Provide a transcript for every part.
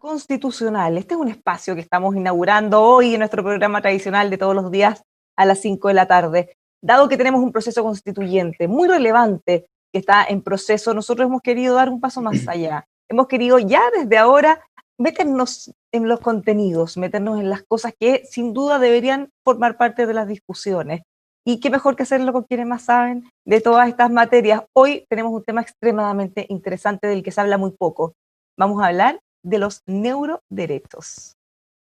constitucional. Este es un espacio que estamos inaugurando hoy en nuestro programa tradicional de todos los días a las 5 de la tarde. Dado que tenemos un proceso constituyente muy relevante que está en proceso, nosotros hemos querido dar un paso más allá. Hemos querido ya desde ahora meternos en los contenidos, meternos en las cosas que sin duda deberían formar parte de las discusiones. Y qué mejor que hacerlo con quienes más saben de todas estas materias. Hoy tenemos un tema extremadamente interesante del que se habla muy poco. Vamos a hablar de los neuroderechos.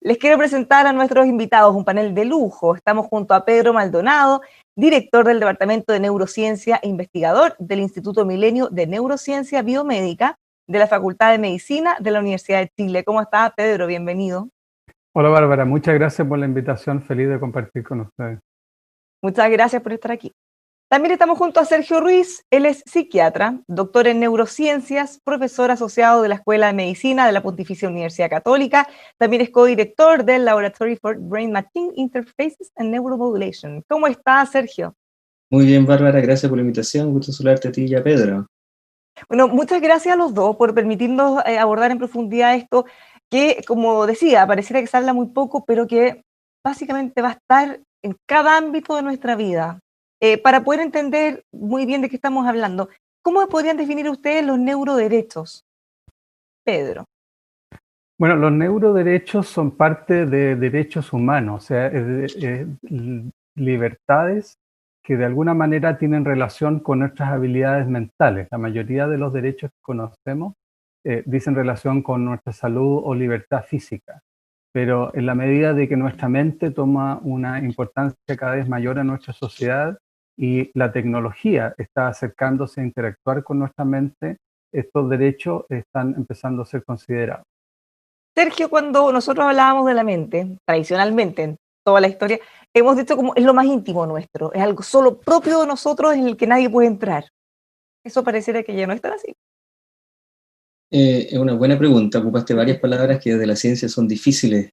Les quiero presentar a nuestros invitados, un panel de lujo. Estamos junto a Pedro Maldonado, director del Departamento de Neurociencia e investigador del Instituto Milenio de Neurociencia Biomédica de la Facultad de Medicina de la Universidad de Chile. ¿Cómo está, Pedro? Bienvenido. Hola, Bárbara. Muchas gracias por la invitación. Feliz de compartir con ustedes. Muchas gracias por estar aquí. También estamos junto a Sergio Ruiz. Él es psiquiatra, doctor en neurociencias, profesor asociado de la Escuela de Medicina de la Pontificia Universidad Católica. También es codirector del Laboratory for Brain Machine Interfaces and Neuromodulation. ¿Cómo está, Sergio? Muy bien, Bárbara. Gracias por la invitación. Gusto saludarte a ti y a Pedro. Bueno, muchas gracias a los dos por permitirnos abordar en profundidad esto que, como decía, pareciera que se habla muy poco, pero que básicamente va a estar en cada ámbito de nuestra vida. Para poder entender muy bien de qué estamos hablando, ¿cómo podrían definir ustedes los neuroderechos? Pedro. Bueno, los neuroderechos son parte de derechos humanos, o sea, libertades que de alguna manera tienen relación con nuestras habilidades mentales. La mayoría de los derechos que conocemos dicen relación con nuestra salud o libertad física, pero en la medida de que nuestra mente toma una importancia cada vez mayor en nuestra sociedad y la tecnología está acercándose a interactuar con nuestra mente, estos derechos están empezando a ser considerados. Sergio, cuando nosotros hablábamos de la mente, tradicionalmente en toda la historia, hemos dicho como es lo más íntimo nuestro, es algo solo propio de nosotros en el que nadie puede entrar. Eso pareciera que ya no es tan así. Es una buena pregunta. Ocupaste varias palabras que desde la ciencia son difíciles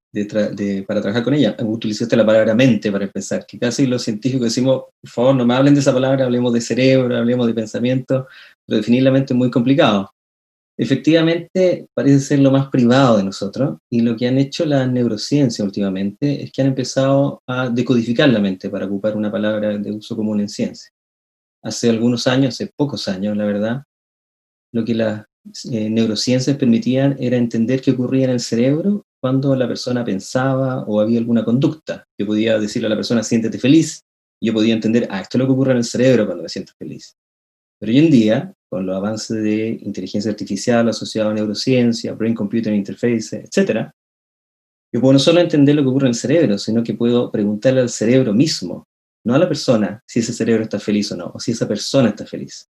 para trabajar con ellas. Utilizaste la palabra mente para empezar, que casi los científicos decimos, por favor, no me hablen de esa palabra, hablemos de cerebro, hablemos de pensamiento, pero definir la mente es muy complicado. Efectivamente, parece ser lo más privado de nosotros, y lo que han hecho las neurociencias últimamente es que han empezado a decodificar la mente, para ocupar una palabra de uso común en ciencia. Hace algunos años, hace pocos años, la verdad, lo que las neurociencias permitían era entender qué ocurría en el cerebro cuando la persona pensaba o había alguna conducta. Yo podía decirle a la persona, siéntete feliz, y yo podía entender, esto es lo que ocurre en el cerebro cuando me siento feliz. Pero hoy en día, con los avances de inteligencia artificial asociados a neurociencia, brain computer interface, etc., yo puedo no solo entender lo que ocurre en el cerebro, sino que puedo preguntarle al cerebro mismo, no a la persona, si ese cerebro está feliz o no, o si esa persona está feliz.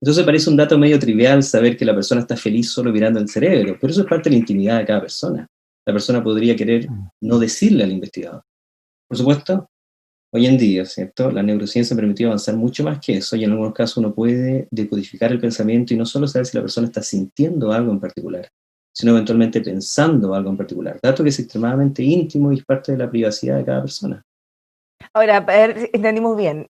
Entonces parece un dato medio trivial saber que la persona está feliz solo mirando el cerebro, pero eso es parte de la intimidad de cada persona. La persona podría querer no decirle al investigador. Por supuesto, hoy en día, ¿cierto?, la neurociencia ha permitido avanzar mucho más que eso, y en algunos casos uno puede decodificar el pensamiento y no solo saber si la persona está sintiendo algo en particular, sino eventualmente pensando algo en particular. Dato que es extremadamente íntimo y es parte de la privacidad de cada persona. Ahora, a ver si entendimos bien.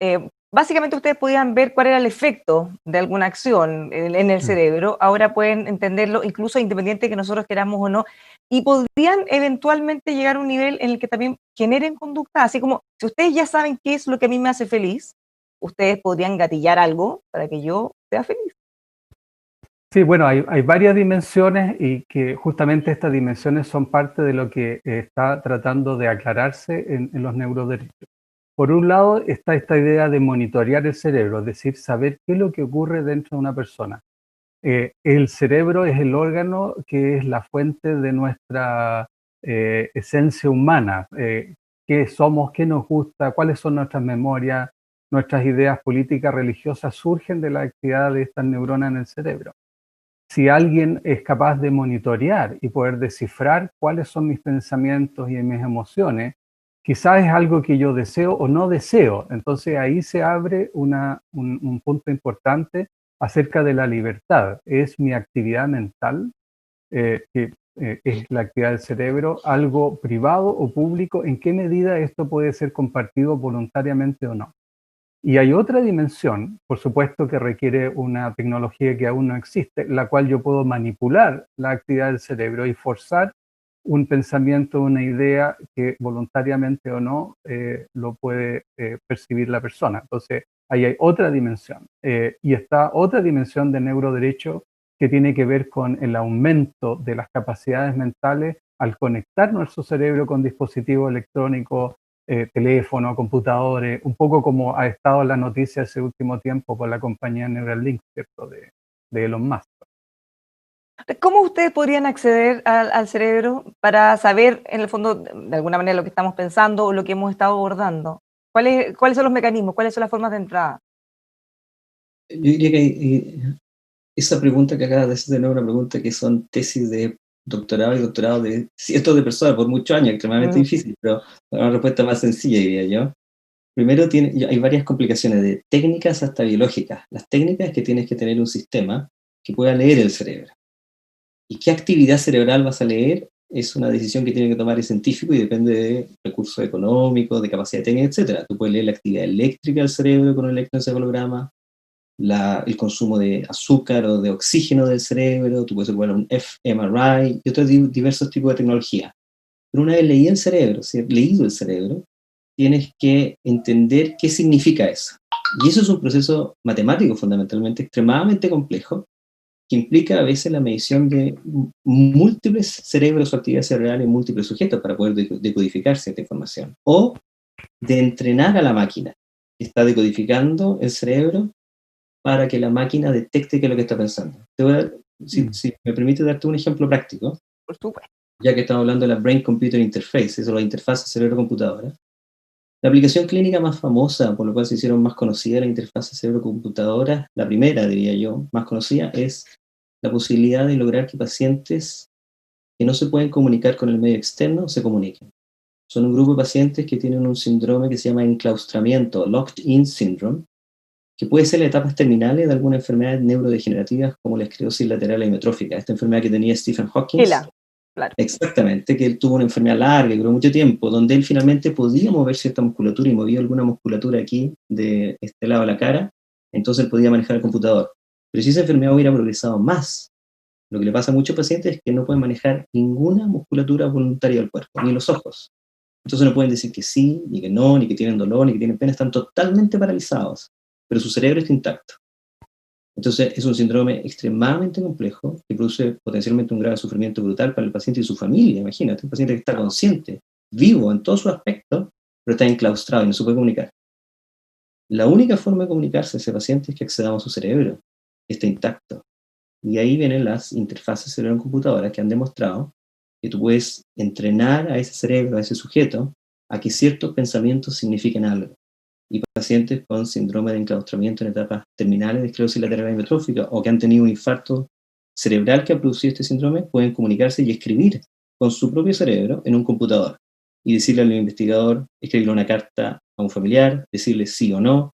Básicamente ustedes podían ver cuál era el efecto de alguna acción en el cerebro. Ahora pueden entenderlo incluso independiente de que nosotros queramos o no. Y podrían eventualmente llegar a un nivel en el que también generen conducta. Así como si ustedes ya saben qué es lo que a mí me hace feliz, ustedes podrían gatillar algo para que yo sea feliz. Sí, bueno, hay varias dimensiones y que justamente estas dimensiones son parte de lo que está tratando de aclararse en los neuroderechos. Por un lado está esta idea de monitorear el cerebro, es decir, saber qué es lo que ocurre dentro de una persona. El cerebro es el órgano que es la fuente de nuestra esencia humana, qué somos, qué nos gusta, cuáles son nuestras memorias, nuestras ideas políticas, religiosas, surgen de la actividad de estas neuronas en el cerebro. Si alguien es capaz de monitorear y poder descifrar cuáles son mis pensamientos y mis emociones, quizás es algo que yo deseo o no deseo. Entonces ahí se abre un punto importante acerca de la libertad. ¿Es mi actividad mental, que es la actividad del cerebro, algo privado o público? ¿En qué medida esto puede ser compartido voluntariamente o no? Y hay otra dimensión, por supuesto, que requiere una tecnología que aún no existe, la cual yo puedo manipular la actividad del cerebro y forzar un pensamiento, una idea que voluntariamente o no lo puede percibir la persona. Entonces, ahí hay otra dimensión. Y está otra dimensión de neuroderecho que tiene que ver con el aumento de las capacidades mentales al conectar nuestro cerebro con dispositivos electrónicos, teléfono, computadores, un poco como ha estado en la noticia ese último tiempo por la compañía Neuralink, ¿cierto? De Elon Musk. ¿Cómo ustedes podrían acceder al cerebro para saber, en el fondo, de alguna manera, lo que estamos pensando o lo que hemos estado abordando? ¿Cuáles son los mecanismos? ¿Cuáles son las formas de entrada? Yo diría que esa pregunta que acabas de hacer es una pregunta que son tesis de doctorado y doctorado de cientos de personas por muchos años, extremadamente difícil, pero una respuesta más sencilla, diría yo. Primero, hay varias complicaciones, de técnicas hasta biológicas. Las técnicas es que tienes que tener un sistema que pueda leer el cerebro. ¿Y qué actividad cerebral vas a leer? Es una decisión que tiene que tomar el científico y depende de recursos económicos, de capacidad técnica, etc. Tú puedes leer la actividad eléctrica del cerebro con un electroencefalograma, el consumo de azúcar o de oxígeno del cerebro, tú puedes ocupar un fMRI y otros diversos tipos de tecnología. Pero una vez leído el cerebro, tienes que entender qué significa eso. Y eso es un proceso matemático fundamentalmente extremadamente complejo, que implica a veces la medición de múltiples cerebros o actividades cerebrales en múltiples sujetos para poder decodificar cierta información. O de entrenar a la máquina que está decodificando el cerebro para que la máquina detecte qué es lo que está pensando. Si me permite darte un ejemplo práctico, Por supuesto. ya que estamos hablando de la Brain-Computer Interface, eso es la interfaz cerebro-computadora. La aplicación clínica más famosa, por lo cual se hicieron más conocidas las interfaces cerebro-computadora, la primera, diría yo, más conocida, es la posibilidad de lograr que pacientes que no se pueden comunicar con el medio externo se comuniquen. Son un grupo de pacientes que tienen un síndrome que se llama enclaustramiento, locked-in syndrome, que puede ser las etapas terminales de alguna enfermedad neurodegenerativa como la esclerosis lateral amiotrófica, esta enfermedad que tenía Stephen Hawking. Claro. Exactamente, que él tuvo una enfermedad larga, que duró mucho tiempo, donde él finalmente podía mover cierta musculatura y movía alguna musculatura aquí, de este lado de la cara, entonces él podía manejar el computador. Pero si esa enfermedad hubiera progresado más, lo que le pasa a muchos pacientes es que no pueden manejar ninguna musculatura voluntaria del cuerpo, ni los ojos. Entonces no pueden decir que sí, ni que no, ni que tienen dolor, ni que tienen pena, están totalmente paralizados, pero su cerebro está intacto. Entonces es un síndrome extremadamente complejo que produce potencialmente un grave sufrimiento brutal para el paciente y su familia. Imagínate, un paciente que está consciente, vivo en todos sus aspectos, pero está enclaustrado y no se puede comunicar. La única forma de comunicarse a ese paciente es que accedamos a su cerebro, que está intacto. Y ahí vienen las interfaces cerebro-computadoras que han demostrado que tú puedes entrenar a ese cerebro, a ese sujeto, a que ciertos pensamientos signifiquen algo. Y pacientes con síndrome de enclaustramiento en etapas terminales de esclerosis lateral amiotrófica o que han tenido un infarto cerebral que ha producido este síndrome pueden comunicarse y escribir con su propio cerebro en un computador y decirle al investigador, escribirle una carta a un familiar, decirle sí o no.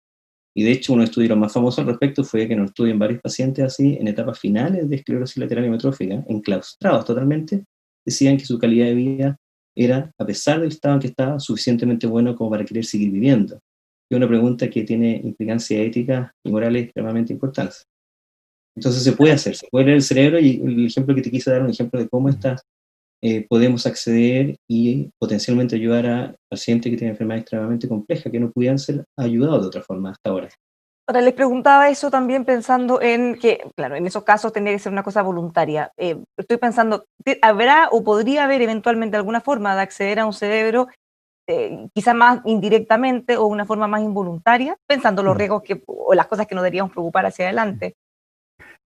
Y de hecho, uno de los estudios más famosos al respecto fue que nos estudian varios pacientes así en etapas finales de esclerosis lateral amiotrófica, enclaustrados totalmente, decían que su calidad de vida era, a pesar del estado en que estaba, suficientemente bueno como para querer seguir viviendo. Es una pregunta que tiene implicancia ética y morales extremadamente importantes. Entonces se puede hacer, se puede leer el cerebro y el ejemplo que te quise dar, un ejemplo de cómo podemos acceder y potencialmente ayudar a pacientes que tienen enfermedades extremadamente complejas que no pudieran ser ayudados de otra forma hasta ahora. Ahora, les preguntaba eso también pensando en que, claro, en esos casos tendría que ser una cosa voluntaria. Estoy pensando, ¿habrá o podría haber eventualmente alguna forma de acceder a un cerebro quizás más indirectamente o una forma más involuntaria, pensando los riesgos o las cosas que nos deberíamos preocupar hacia adelante?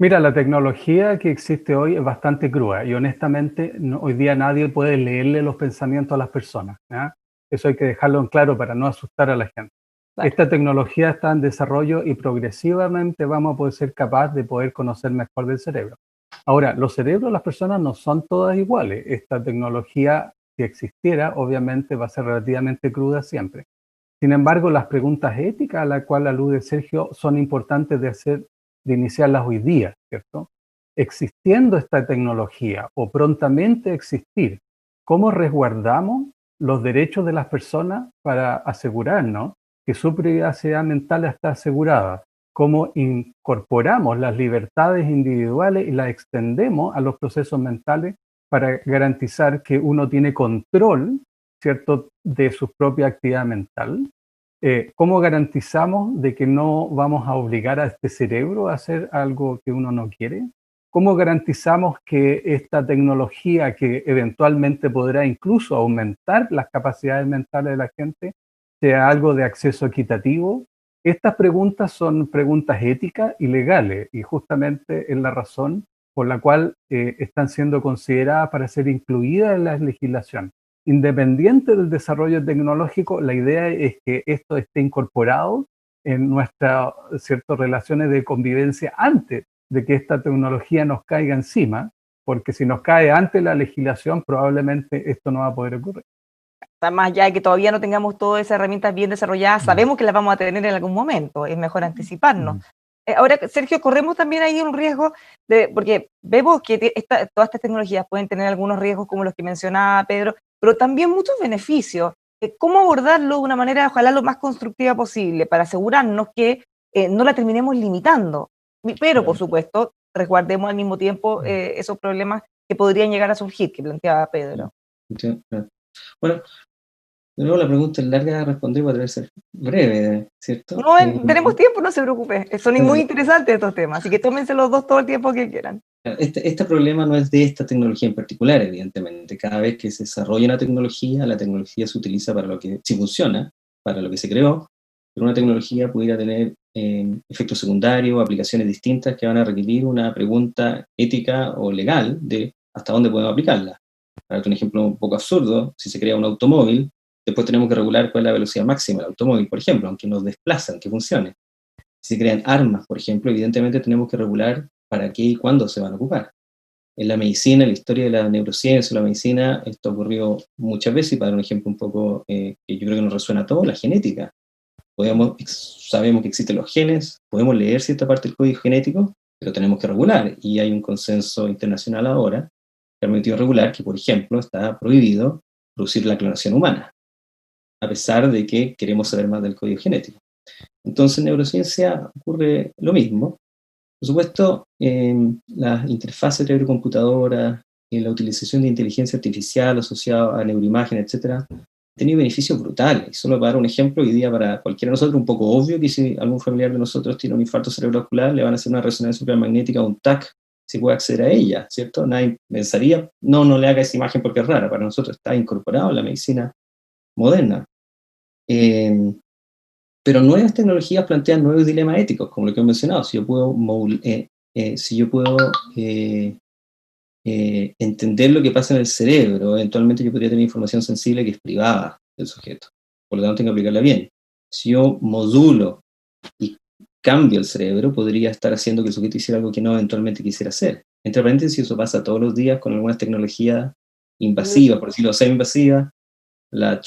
Mira, la tecnología que existe hoy es bastante cruda y honestamente hoy día nadie puede leerle los pensamientos a las personas. ¿Ya? Eso hay que dejarlo en claro para no asustar a la gente. Claro. Esta tecnología está en desarrollo y progresivamente vamos a poder ser capaces de poder conocer mejor del cerebro. Ahora, los cerebros de las personas no son todas iguales. Esta tecnología, si existiera, obviamente va a ser relativamente cruda siempre. Sin embargo, las preguntas éticas a las cuales alude Sergio son importantes de iniciarlas hoy día, ¿cierto? Existiendo esta tecnología o prontamente existir, ¿cómo resguardamos los derechos de las personas para asegurarnos que su privacidad mental está asegurada? ¿Cómo incorporamos las libertades individuales y las extendemos a los procesos mentales para garantizar que uno tiene control, ¿cierto?, de su propia actividad mental. ¿Cómo garantizamos de que no vamos a obligar a este cerebro a hacer algo que uno no quiere? ¿Cómo garantizamos que esta tecnología, que eventualmente podrá incluso aumentar las capacidades mentales de la gente, sea algo de acceso equitativo? Estas preguntas son preguntas éticas y legales, y justamente es la razón por la cual están siendo consideradas para ser incluidas en la legislación. Independiente del desarrollo tecnológico, la idea es que esto esté incorporado en nuestras, ciertas relaciones de convivencia antes de que esta tecnología nos caiga encima, porque si nos cae antes la legislación, probablemente esto no va a poder ocurrir. Más allá de que todavía no tengamos todas esas herramientas bien desarrolladas, sabemos que las vamos a tener en algún momento, es mejor anticiparnos. Ahora, Sergio, corremos también ahí un riesgo, porque vemos que todas estas tecnologías pueden tener algunos riesgos como los que mencionaba Pedro, pero también muchos beneficios. ¿Cómo abordarlo de una manera, ojalá, lo más constructiva posible, para asegurarnos que no la terminemos limitando? Pero, por supuesto, resguardemos al mismo tiempo esos problemas que podrían llegar a surgir, que planteaba Pedro. Bueno, de nuevo la pregunta es larga de responder, voy a tratar de ser breve, ¿cierto? No, tenemos tiempo, no se preocupe. Son muy interesantes estos temas, así que tómense los dos todo el tiempo que quieran. Este problema no es de esta tecnología en particular, evidentemente. Cada vez que se desarrolla una tecnología, la tecnología se utiliza para lo que, si funciona, para lo que se creó, pero una tecnología pudiera tener efectos secundarios, aplicaciones distintas que van a requerir una pregunta ética o legal de hasta dónde podemos aplicarla. Para un ejemplo un poco absurdo, si se crea un automóvil, después tenemos que regular cuál es la velocidad máxima del automóvil, por ejemplo, aunque nos desplazan, que funcione. Si se crean armas, por ejemplo, evidentemente tenemos que regular para qué y cuándo se van a ocupar. En la medicina, en la historia de la neurociencia, la medicina, esto ocurrió muchas veces, y para dar un ejemplo un poco que yo creo que nos resuena a todos, la genética. Sabemos que existen los genes, podemos leer cierta parte del código genético, pero tenemos que regular, y hay un consenso internacional ahora que ha permitido regular que, por ejemplo, está prohibido producir la clonación humana, a pesar de que queremos saber más del código genético. Entonces, en neurociencia ocurre lo mismo. Por supuesto, las interfaces cerebro-computadora, la utilización de inteligencia artificial asociada a neuroimagen, etcétera, ha tenido beneficios brutales. Y solo para dar un ejemplo, hoy día para cualquiera de nosotros, un poco obvio que si algún familiar de nosotros tiene un infarto cerebrovascular, le van a hacer una resonancia supramagnética o un TAC, si puede acceder a ella, ¿cierto? Nadie pensaría, no le haga esa imagen porque es rara. Para nosotros está incorporado en la medicina moderna. Pero nuevas tecnologías plantean nuevos dilemas éticos, como lo que he mencionado. Si yo puedo, entender lo que pasa en el cerebro, eventualmente yo podría tener información sensible que es privada del sujeto. Por lo tanto, tengo que aplicarla bien. Si yo modulo y cambio el cerebro, podría estar haciendo que el sujeto hiciera algo que no eventualmente quisiera hacer. Entre paréntesis, eso pasa todos los días con algunas tecnologías invasivas, por decirlo semi-invasivas, la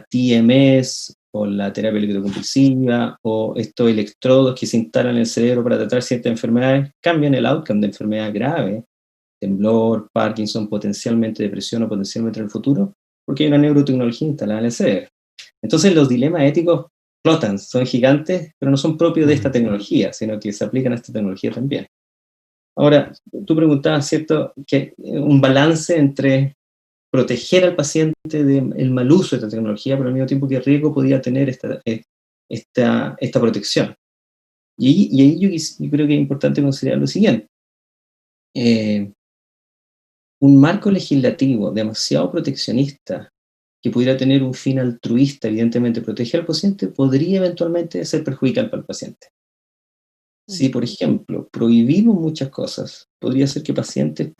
TMS, o la terapia electroconvulsiva, o estos electrodos que se instalan en el cerebro para tratar ciertas enfermedades, cambian el outcome de enfermedad grave, temblor, Parkinson, potencialmente depresión o potencialmente en el futuro, porque hay una neurotecnología instalada en el cerebro. Entonces los dilemas éticos flotan, son gigantes, pero no son propios de esta tecnología, sino que se aplican a esta tecnología también. Ahora, tú preguntabas, ¿cierto?, que un balance entre proteger al paciente del mal uso de esta tecnología, pero al mismo tiempo que riesgo podía tener esta protección. Y ahí yo creo que es importante considerar lo siguiente. Un marco legislativo demasiado proteccionista que pudiera tener un fin altruista, evidentemente proteger al paciente, podría eventualmente ser perjudicial para el paciente. Si, por ejemplo, prohibimos muchas cosas, podría ser que pacientes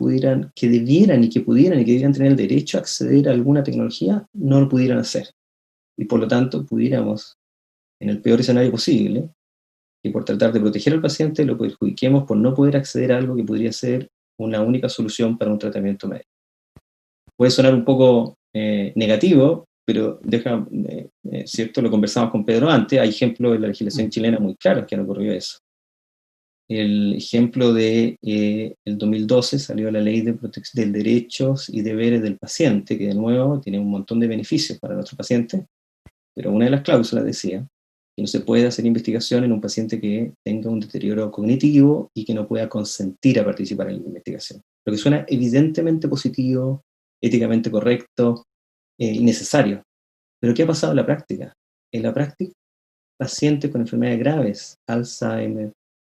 que debieran y que debieran tener el derecho a acceder a alguna tecnología, no lo pudieran hacer. Y por lo tanto, pudiéramos, en el peor escenario posible, que por tratar de proteger al paciente lo perjudiquemos por no poder acceder a algo que podría ser una única solución para un tratamiento médico. Puede sonar un poco negativo, pero cierto, lo conversamos con Pedro antes, hay ejemplos de la legislación chilena muy claros que han ocurrido eso. El ejemplo de el 2012 salió la ley de derechos y deberes del paciente, que de nuevo tiene un montón de beneficios para nuestro paciente, pero una de las cláusulas decía que no se puede hacer investigación en un paciente que tenga un deterioro cognitivo y que no pueda consentir a participar en la investigación. Lo que suena evidentemente positivo, éticamente correcto y necesario. Pero ¿qué ha pasado en la práctica? En la práctica, pacientes con enfermedades graves, Alzheimer,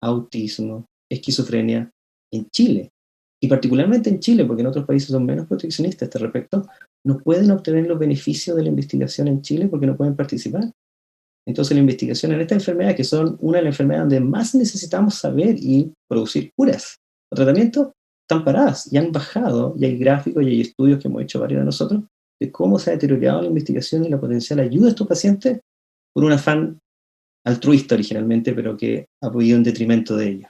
autismo, esquizofrenia, en Chile, y particularmente en Chile, porque en otros países son menos proteccionistas a este respecto, no pueden obtener los beneficios de la investigación en Chile porque no pueden participar. Entonces la investigación en estas enfermedades, que son una de las enfermedades donde más necesitamos saber y producir curas o tratamientos, están paradas y han bajado, y hay gráficos y hay estudios que hemos hecho varios de nosotros, de cómo se ha deteriorado la investigación y la potencial ayuda a estos pacientes por un afán altruista originalmente, pero que ha podido en detrimento de ellos.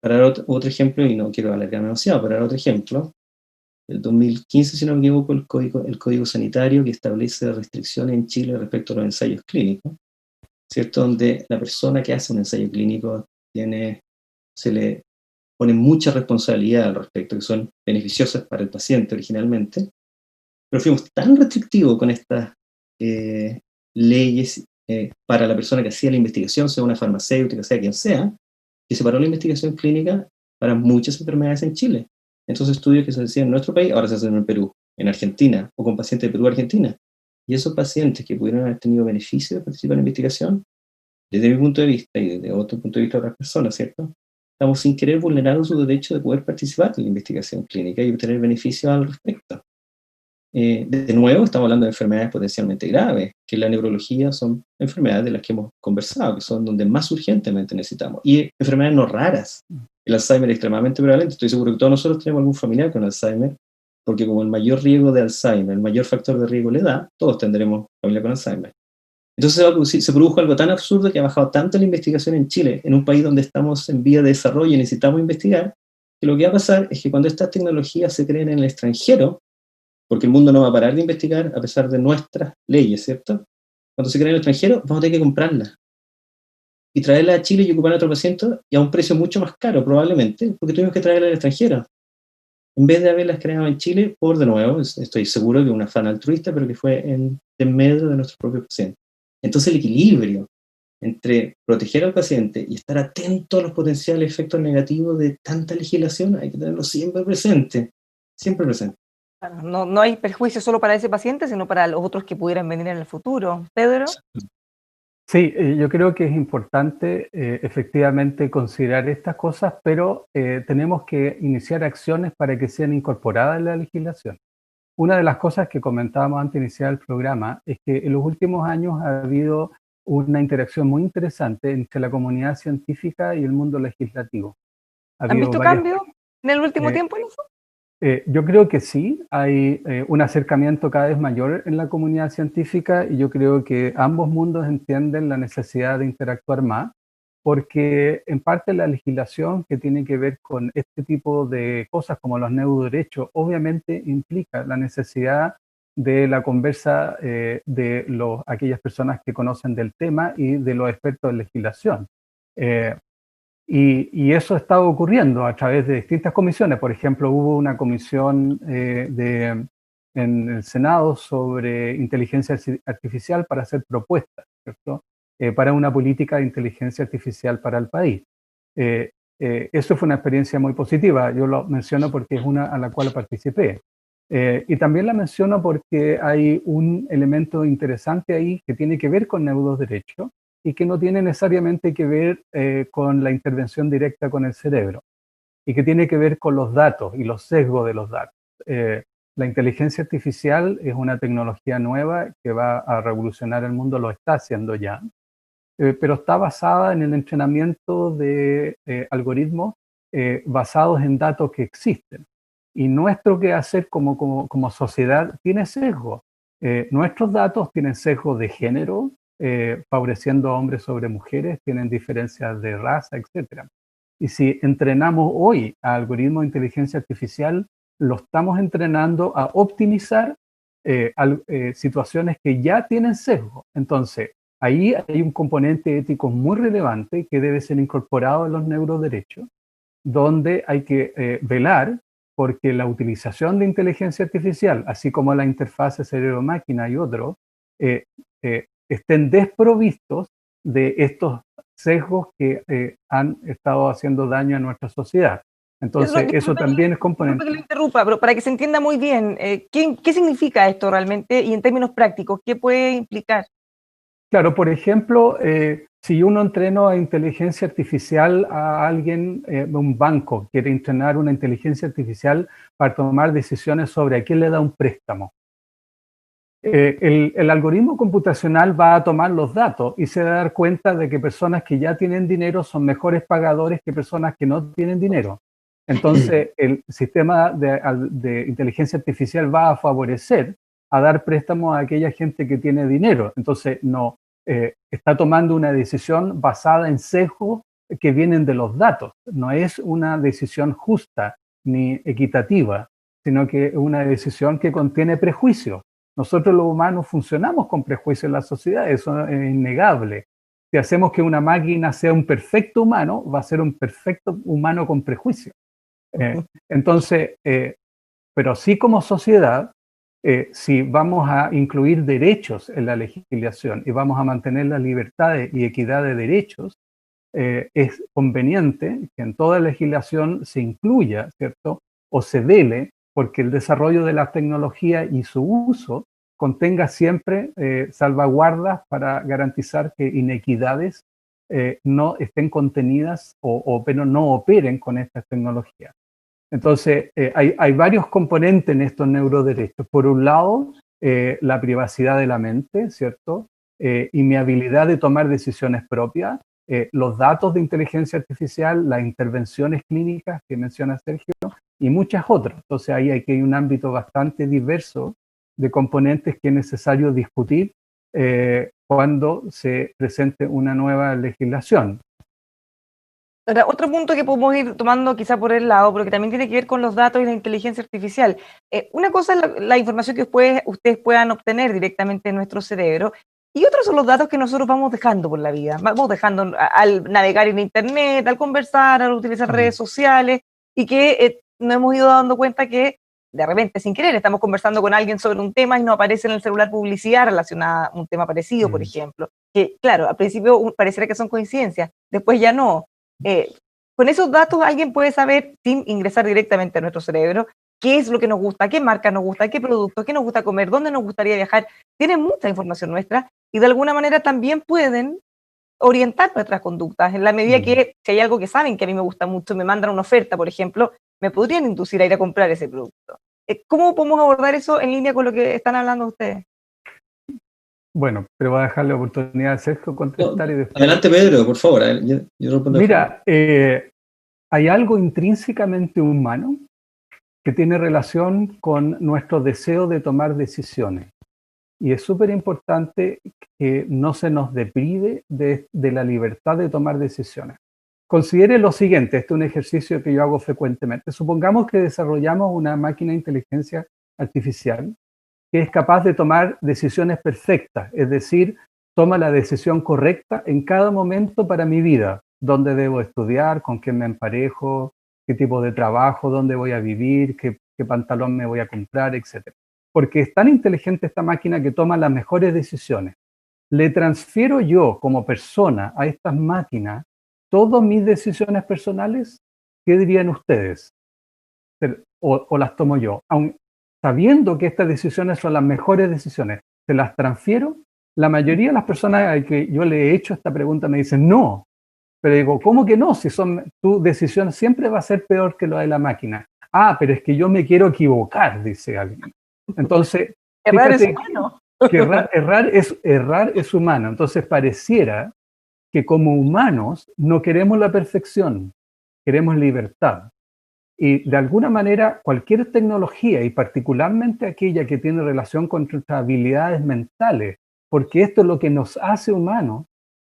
Para dar otro ejemplo, y no quiero alargarme demasiado, para dar otro ejemplo, el 2015, si no me equivoco, el Código Sanitario que establece restricciones en Chile respecto a los ensayos clínicos, ¿cierto? Donde la persona que hace un ensayo clínico se le pone mucha responsabilidad al respecto, que son beneficiosas para el paciente originalmente, pero fuimos tan restrictivos con estas leyes para la persona que hacía la investigación, sea una farmacéutica, sea quien sea, que se paró la investigación clínica para muchas enfermedades en Chile. Entonces estudios que se hacían en nuestro país, ahora se hacen en Perú, en Argentina, o con pacientes de Perú a Argentina. Y esos pacientes que pudieron haber tenido beneficio de participar en la investigación, desde mi punto de vista y desde otro punto de vista de otras personas, ¿cierto? Estamos sin querer vulnerando su derecho de poder participar en la investigación clínica y obtener beneficios al respecto. De nuevo, estamos hablando de enfermedades potencialmente graves, que la neurología son enfermedades de las que hemos conversado, que son donde más urgentemente necesitamos. Y enfermedades no raras. El Alzheimer es extremadamente prevalente. Estoy seguro que todos nosotros tenemos algún familiar con Alzheimer, porque como el mayor riesgo de Alzheimer, el mayor factor de riesgo le da, todos tendremos familia con Alzheimer. Entonces se produjo algo tan absurdo que ha bajado tanto la investigación en Chile, en un país donde estamos en vía de desarrollo y necesitamos investigar, que lo que va a pasar es que cuando estas tecnologías se creen en el extranjero, porque el mundo no va a parar de investigar a pesar de nuestras leyes, ¿cierto? Cuando se creen en el extranjero, vamos a tener que comprarlas y traerlas a Chile y ocupar a otro paciente y a un precio mucho más caro probablemente, porque tuvimos que traerlas al extranjero. En vez de haberlas creado en Chile, por de nuevo, estoy seguro que un afán altruista, pero que fue en medio de nuestros propios pacientes. Entonces el equilibrio entre proteger al paciente y estar atento a los potenciales efectos negativos de tanta legislación hay que tenerlo siempre presente, siempre presente. Claro, no hay perjuicio solo para ese paciente, sino para los otros que pudieran venir en el futuro. Pedro. Sí, yo creo que es importante efectivamente considerar estas cosas, pero tenemos que iniciar acciones para que sean incorporadas en la legislación. Una de las cosas que comentábamos antes de iniciar el programa es que en los últimos años ha habido una interacción muy interesante entre la comunidad científica y el mundo legislativo. ¿Han visto cambio en el último tiempo en eso? Yo creo que sí, hay un acercamiento cada vez mayor en la comunidad científica y yo creo que ambos mundos entienden la necesidad de interactuar más, porque en parte la legislación que tiene que ver con este tipo de cosas como los neuroderechos obviamente implica la necesidad de la conversa de aquellas personas que conocen del tema y de los expertos en legislación. Y eso está ocurriendo a través de distintas comisiones. Por ejemplo, hubo una comisión en el Senado sobre inteligencia artificial para hacer propuestas, ¿cierto? Para una política de inteligencia artificial para el país. Eso fue una experiencia muy positiva. Yo lo menciono porque es una a la cual participé. Y también la menciono porque hay un elemento interesante ahí que tiene que ver con neuroderechos y que no tiene necesariamente que ver con la intervención directa con el cerebro, y que tiene que ver con los datos y los sesgos de los datos. La inteligencia artificial es una tecnología nueva que va a revolucionar el mundo, lo está haciendo ya, pero está basada en el entrenamiento de algoritmos basados en datos que existen. Y nuestro quehacer como sociedad tiene sesgo. Nuestros datos tienen sesgo de género, favoreciendo a hombres sobre mujeres, tienen diferencias de raza, etc. Y si entrenamos hoy a algoritmos de inteligencia artificial, lo estamos entrenando a optimizar situaciones que ya tienen sesgo. Entonces, ahí hay un componente ético muy relevante que debe ser incorporado en los neuroderechos, donde hay que velar porque la utilización de inteligencia artificial, así como la interfaz cerebro-máquina y otros, estén desprovistos de estos sesgos que han estado haciendo daño a nuestra sociedad. Entonces, eso también es componente. Disculpe que lo interrumpa, pero para que se entienda muy bien, ¿qué significa esto realmente y en términos prácticos? ¿Qué puede implicar? Claro, por ejemplo, si uno entrena a inteligencia artificial a alguien, un banco quiere entrenar una inteligencia artificial para tomar decisiones sobre a quién le da un préstamo. El algoritmo computacional va a tomar los datos y se va a dar cuenta de que personas que ya tienen dinero son mejores pagadores que personas que no tienen dinero. Entonces, el sistema de inteligencia artificial va a favorecer a dar préstamos a aquella gente que tiene dinero. Entonces, no está tomando una decisión basada en sesgos que vienen de los datos. No es una decisión justa ni equitativa, sino que es una decisión que contiene prejuicios. Nosotros los humanos funcionamos con prejuicios en la sociedad, eso es innegable. Si hacemos que una máquina sea un perfecto humano, va a ser un perfecto humano con prejuicios. Entonces, pero sí como sociedad, si vamos a incluir derechos en la legislación y vamos a mantener las libertades y equidad de derechos, es conveniente que en toda legislación se incluya, ¿cierto? O se vele porque el desarrollo de la tecnología y su uso contenga siempre salvaguardas para garantizar que inequidades no estén contenidas o no operen con estas tecnologías. Entonces, hay varios componentes en estos neuroderechos. Por un lado, la privacidad de la mente, ¿cierto? Y mi habilidad de tomar decisiones propias, los datos de inteligencia artificial, las intervenciones clínicas que menciona Sergio, y muchas otras. Entonces, ahí hay un ámbito bastante diverso de componentes que es necesario discutir cuando se presente una nueva legislación. Ahora, otro punto que podemos ir tomando quizá por el lado, pero que también tiene que ver con los datos y la inteligencia artificial. Una cosa es la información que ustedes puedan obtener directamente en nuestro cerebro, y otros son los datos que nosotros vamos dejando por la vida. Vamos dejando al navegar en Internet, al conversar, al utilizar redes sociales, y que nos hemos ido dando cuenta que de repente, sin querer, estamos conversando con alguien sobre un tema y nos aparece en el celular publicidad relacionada a un tema parecido, por ejemplo. Que, claro, al principio pareciera que son coincidencias, después ya no. Con esos datos alguien puede saber, sin ingresar directamente a nuestro cerebro, qué es lo que nos gusta, qué marca nos gusta, qué productos, qué nos gusta comer, dónde nos gustaría viajar. Tienen mucha información nuestra y de alguna manera también pueden orientar nuestras conductas, en la medida que si hay algo que saben que a mí me gusta mucho, me mandan una oferta, por ejemplo, me podrían inducir a ir a comprar ese producto. ¿Cómo podemos abordar eso en línea con lo que están hablando ustedes? Bueno, pero voy a dejar la oportunidad a Sergio contestar. Y después... Adelante, Pedro, por favor. Yo respondo. Mira, hay algo intrínsecamente humano que tiene relación con nuestro deseo de tomar decisiones. Y es súper importante que no se nos deprive de la libertad de tomar decisiones. Considere lo siguiente, este es un ejercicio que yo hago frecuentemente. Supongamos que desarrollamos una máquina de inteligencia artificial que es capaz de tomar decisiones perfectas, es decir, toma la decisión correcta en cada momento para mi vida, dónde debo estudiar, con quién me emparejo, qué tipo de trabajo, dónde voy a vivir, qué pantalón me voy a comprar, etc. Porque es tan inteligente esta máquina que toma las mejores decisiones. Le transfiero yo como persona a estas máquinas todas mis decisiones personales, ¿qué dirían ustedes? O las tomo yo. Aun sabiendo que estas decisiones son las mejores decisiones, ¿se las transfiero? La mayoría de las personas a que yo le he hecho esta pregunta me dicen no. Pero digo, ¿cómo que no? Si tu decisión siempre va a ser peor que la de la máquina. Ah, pero es que yo me quiero equivocar, dice alguien. Entonces, errar es humano. Que errar es humano. Entonces pareciera que como humanos no queremos la perfección, queremos libertad. Y de alguna manera cualquier tecnología, y particularmente aquella que tiene relación con nuestras habilidades mentales, porque esto es lo que nos hace humanos,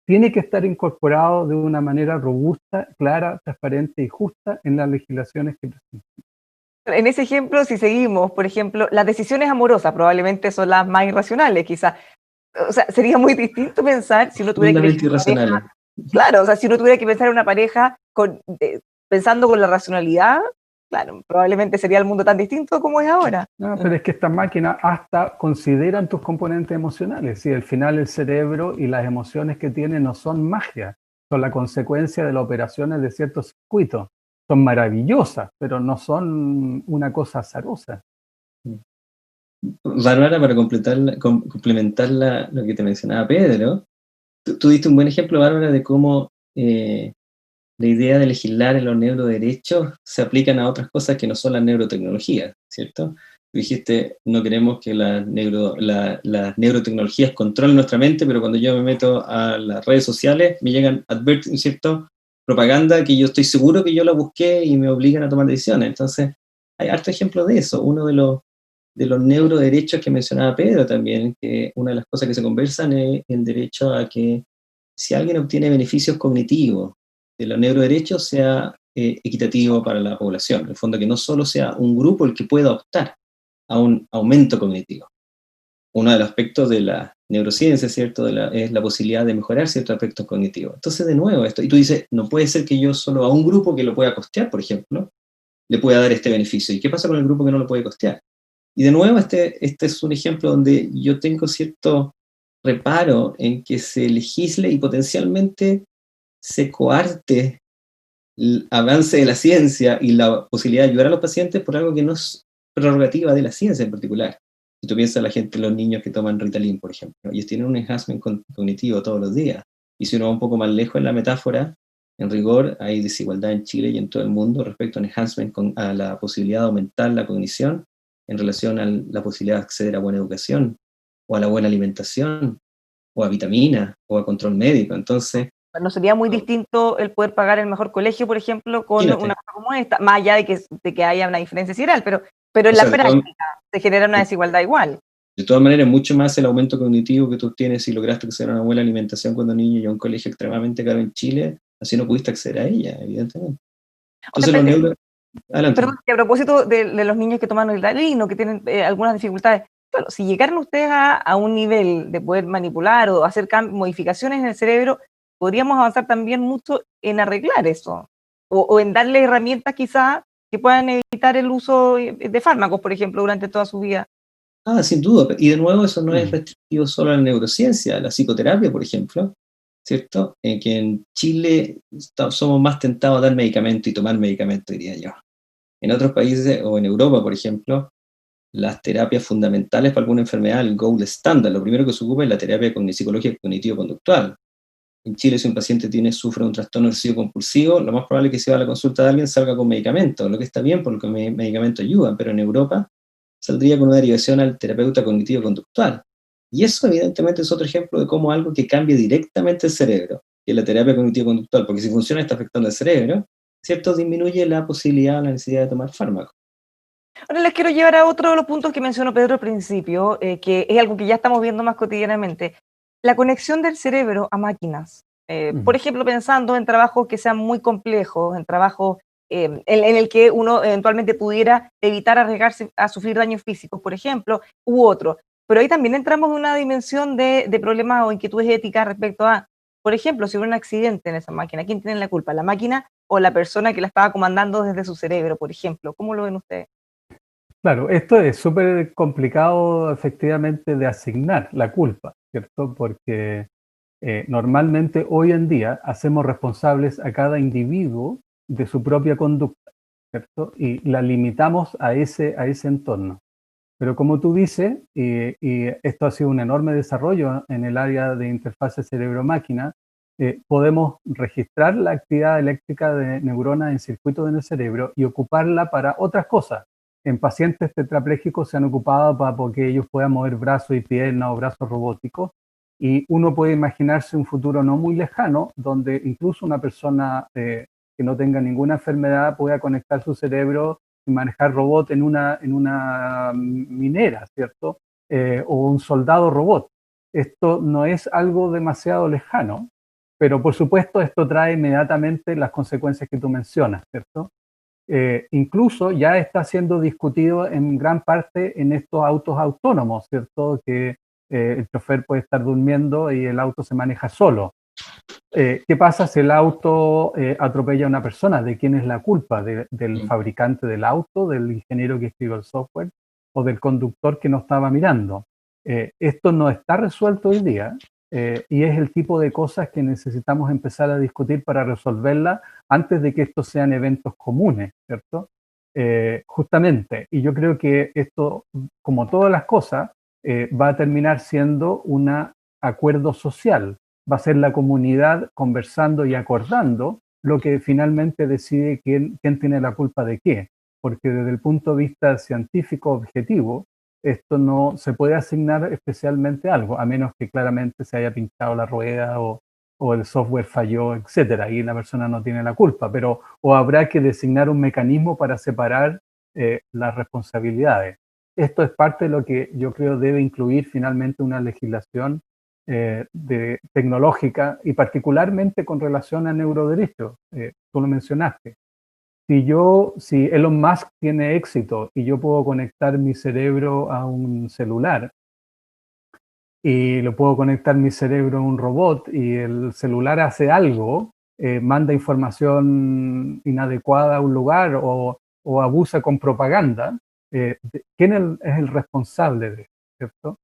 tiene que estar incorporado de una manera robusta, clara, transparente y justa en las legislaciones que presentamos. En ese ejemplo, si seguimos, por ejemplo, las decisiones amorosas probablemente son las más irracionales, quizás. O sea, sería muy distinto pensar si uno tuviera que claro, o sea, si uno tuviera que pensar en una pareja pensando con la racionalidad claro, probablemente sería el mundo tan distinto como es ahora. No, pero es que estas máquinas hasta consideran tus componentes emocionales. Y al final el cerebro y las emociones que tiene no son magia, son la consecuencia de las operaciones de ciertos circuitos. Son maravillosas, pero no son una cosa azarosa. Bárbara, para complementar lo que te mencionaba Pedro, tú diste un buen ejemplo, Bárbara, de cómo la idea de legislar en los neuroderechos se aplican a otras cosas que no son las neurotecnologías, ¿cierto? Tú dijiste, no queremos que las neurotecnologías controlen nuestra mente, pero cuando yo me meto a las redes sociales me llegan ¿cierto? Propaganda que yo estoy seguro que yo la busqué y me obligan a tomar decisiones. Entonces, hay harto ejemplo de eso. Uno de los neuroderechos que mencionaba Pedro también, que una de las cosas que se conversan es el derecho a que si alguien obtiene beneficios cognitivos de los neuroderechos sea equitativo para la población. En el fondo, que no solo sea un grupo el que pueda optar a un aumento cognitivo. Uno de los aspectos de la neurociencia, ¿cierto? Es la posibilidad de mejorar ciertos aspectos cognitivos. Entonces, de nuevo, esto, y tú dices, no puede ser que yo solo a un grupo que lo pueda costear, por ejemplo, le pueda dar este beneficio. ¿Y qué pasa con el grupo que no lo puede costear? Y de nuevo, este es un ejemplo donde yo tengo cierto reparo en que se legisle y potencialmente se coarte el avance de la ciencia y la posibilidad de ayudar a los pacientes por algo que no es prerrogativa de la ciencia en particular. Si tú piensas la gente, los niños que toman Ritalin, por ejemplo, ellos tienen un enhancement cognitivo todos los días. Y si uno va un poco más lejos en la metáfora, en rigor hay desigualdad en Chile y en todo el mundo respecto al enhancement, a la posibilidad de aumentar la cognición en relación a la posibilidad de acceder a buena educación, o a la buena alimentación, o a vitaminas, o a control médico. Entonces, ¿no sería muy distinto el poder pagar el mejor colegio, por ejemplo, con imagínate, una cosa como esta? Más allá de que haya una diferencia sideral, pero en o la sea, práctica se genera una desigualdad igual. de todas maneras, mucho más el aumento cognitivo que tú tienes si lograste acceder a una buena alimentación cuando niño y a un colegio extremadamente caro en Chile, así no pudiste acceder a ella, evidentemente. Entonces, los neuros... Adelante. Perdón, que a propósito de los niños que toman Ritalin o que tienen algunas dificultades, claro, si llegaran ustedes a un nivel de poder manipular o hacer modificaciones en el cerebro, podríamos avanzar también mucho en arreglar eso, o en darle herramientas quizás que puedan evitar el uso de fármacos, por ejemplo, durante toda su vida. Sin duda. Y de nuevo, eso no es restrictivo solo a la neurociencia, la psicoterapia, por ejemplo, ¿cierto? Que en Chile somos más tentados a dar medicamento y tomar medicamento, diría yo. En otros países, o en Europa, por ejemplo, las terapias fundamentales para alguna enfermedad, el gold standard, lo primero que se ocupa es la terapia psicológica cognitivo-conductual. En Chile, si un paciente sufre un trastorno obsesivo compulsivo, lo más probable es que si va a la consulta de alguien salga con medicamento, lo que está bien porque medicamentos ayudan, pero en Europa saldría con una derivación al terapeuta cognitivo-conductual. Y eso evidentemente es otro ejemplo de cómo algo que cambie directamente el cerebro, que es la terapia cognitivo-conductual, porque si funciona está afectando el cerebro, ¿cierto? Disminuye la posibilidad, la necesidad de tomar fármacos. Ahora les quiero llevar a otro de los puntos que mencionó Pedro al principio, que es algo que ya estamos viendo más cotidianamente, la conexión del cerebro a máquinas. Por ejemplo, pensando en trabajos que sean muy complejos, en trabajos en el que uno eventualmente pudiera evitar arriesgarse a sufrir daños físicos, por ejemplo, u otro. Pero ahí también entramos en una dimensión de problemas o inquietudes éticas respecto a, por ejemplo, si hubo un accidente en esa máquina, ¿quién tiene la culpa? ¿La máquina o la persona que la estaba comandando desde su cerebro, por ejemplo? ¿Cómo lo ven ustedes? Claro, esto es súper complicado efectivamente de asignar la culpa, ¿cierto? Porque normalmente hoy en día hacemos responsables a cada individuo de su propia conducta, ¿cierto? Y la limitamos a ese entorno. Pero como tú dices, y esto ha sido un enorme desarrollo en el área de interfase cerebro-máquina, podemos registrar la actividad eléctrica de neuronas en circuitos en el cerebro y ocuparla para otras cosas. En pacientes tetraplégicos se han ocupado para que ellos puedan mover brazos y piernas o brazos robóticos, y uno puede imaginarse un futuro no muy lejano donde incluso una persona que no tenga ninguna enfermedad pueda conectar su cerebro y manejar robot en una minera, ¿cierto? O un soldado robot. Esto no es algo demasiado lejano, pero por supuesto esto trae inmediatamente las consecuencias que tú mencionas, ¿cierto? Incluso ya está siendo discutido en gran parte en estos autos autónomos, ¿cierto? Que el chofer puede estar durmiendo y el auto se maneja solo. ¿qué pasa si el auto atropella a una persona? ¿De quién es la culpa? ¿Del fabricante del auto, del ingeniero que escribió el software o del conductor que no estaba mirando? Esto no está resuelto hoy día y es el tipo de cosas que necesitamos empezar a discutir para resolverla antes de que estos sean eventos comunes, ¿cierto? Justamente, y yo creo que esto, como todas las cosas, va a terminar siendo un acuerdo social. Va a ser la comunidad conversando y acordando lo que finalmente decide quién tiene la culpa de qué. Porque desde el punto de vista científico objetivo, esto no se puede asignar especialmente algo, a menos que claramente se haya pinchado la rueda o el software falló, etcétera, y la persona no tiene la culpa, pero o habrá que designar un mecanismo para separar las responsabilidades. Esto es parte de lo que yo creo debe incluir finalmente una legislación tecnológica y particularmente con relación a neuroderechos. Tú lo mencionaste. Si Elon Musk tiene éxito y yo puedo conectar mi cerebro a un celular y lo puedo conectar mi cerebro a un robot y el celular hace algo, manda información inadecuada a un lugar o abusa con propaganda, ¿quién es el responsable de eso? ¿Cierto?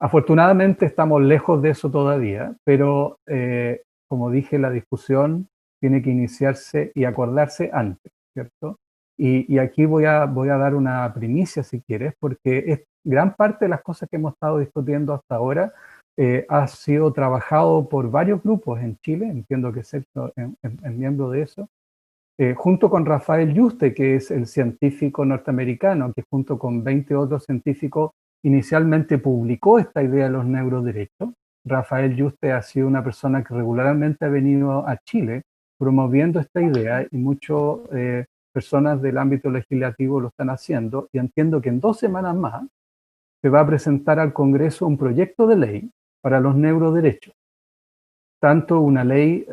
Afortunadamente estamos lejos de eso todavía, pero como dije, la discusión tiene que iniciarse y acordarse antes, ¿cierto? Y aquí voy a dar una primicia, si quieres, porque gran parte de las cosas que hemos estado discutiendo hasta ahora ha sido trabajado por varios grupos en Chile, entiendo que Sergio es miembro de eso, junto con Rafael Yuste, que es el científico norteamericano, que junto con 20 otros científicos inicialmente publicó esta idea de los neuroderechos. Rafael Yuste ha sido una persona que regularmente ha venido a Chile promoviendo esta idea y muchas personas del ámbito legislativo lo están haciendo, y entiendo que en 2 semanas más se va a presentar al Congreso un proyecto de ley para los neuroderechos, tanto una ley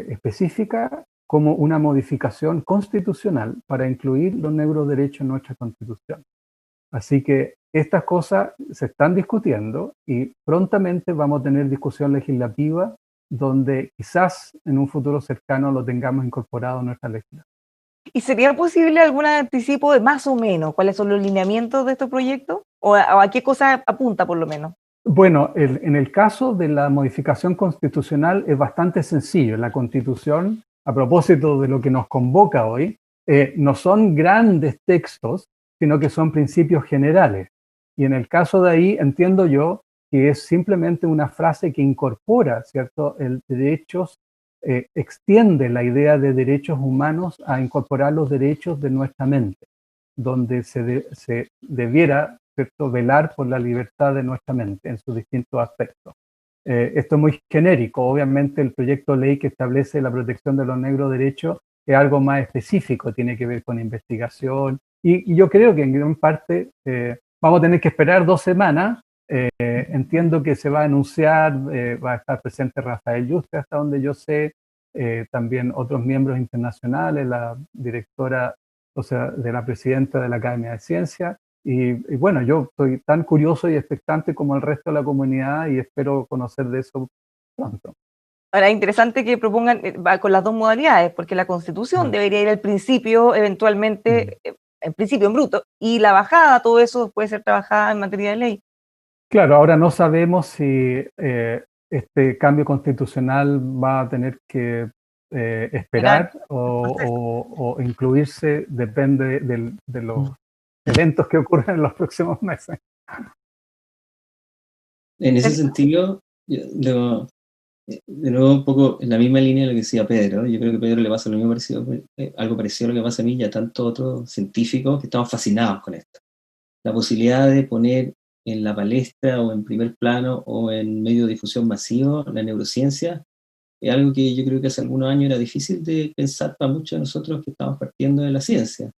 específica como una modificación constitucional para incluir los neuroderechos en nuestra Constitución. Así que estas cosas se están discutiendo y prontamente vamos a tener discusión legislativa donde quizás en un futuro cercano lo tengamos incorporado en nuestra legislación. ¿Y sería posible algún anticipo de más o menos cuáles son los lineamientos de estos proyectos? ¿O a qué cosa apunta por lo menos? Bueno, en el caso de la modificación constitucional es bastante sencillo. La Constitución, a propósito de lo que nos convoca hoy, no son grandes textos, sino que son principios generales. Y en el caso de ahí entiendo yo que es simplemente una frase que incorpora, ¿cierto?, el derechos, extiende la idea de derechos humanos a incorporar los derechos de nuestra mente, donde se debiera, ¿cierto?, velar por la libertad de nuestra mente en sus distintos aspectos. Esto es muy genérico. Obviamente el proyecto de ley que establece la protección de los neuroderechos es algo más específico, tiene que ver con investigación, y yo creo que en gran parte vamos a tener que esperar 2 semanas. Entiendo que se va a anunciar, va a estar presente Rafael Yuste, hasta donde yo sé, también otros miembros internacionales, la directora, o sea, de la presidenta de la Academia de Ciencias, y bueno, yo estoy tan curioso y expectante como el resto de la comunidad y espero conocer de eso pronto. Ahora, interesante que propongan va con las 2 modalidades, porque la Constitución debería ir al principio, eventualmente, en principio en bruto, y la bajada, todo eso puede ser trabajada en materia de ley. Claro, ahora no sabemos si este cambio constitucional va a tener que esperar o incluirse, depende de los eventos que ocurren en los próximos meses. En ese sentido, de nuevo un poco en la misma línea de lo que decía Pedro, yo creo que a Pedro le pasa lo mismo parecido, algo parecido a lo que pasa a mí y a tantos otros científicos que estamos fascinados con esto. La posibilidad de poner en la palestra o en primer plano o en medio de difusión masivo la neurociencia es algo que yo creo que hace algunos años era difícil de pensar para muchos de nosotros que estamos partiendo de la ciencia.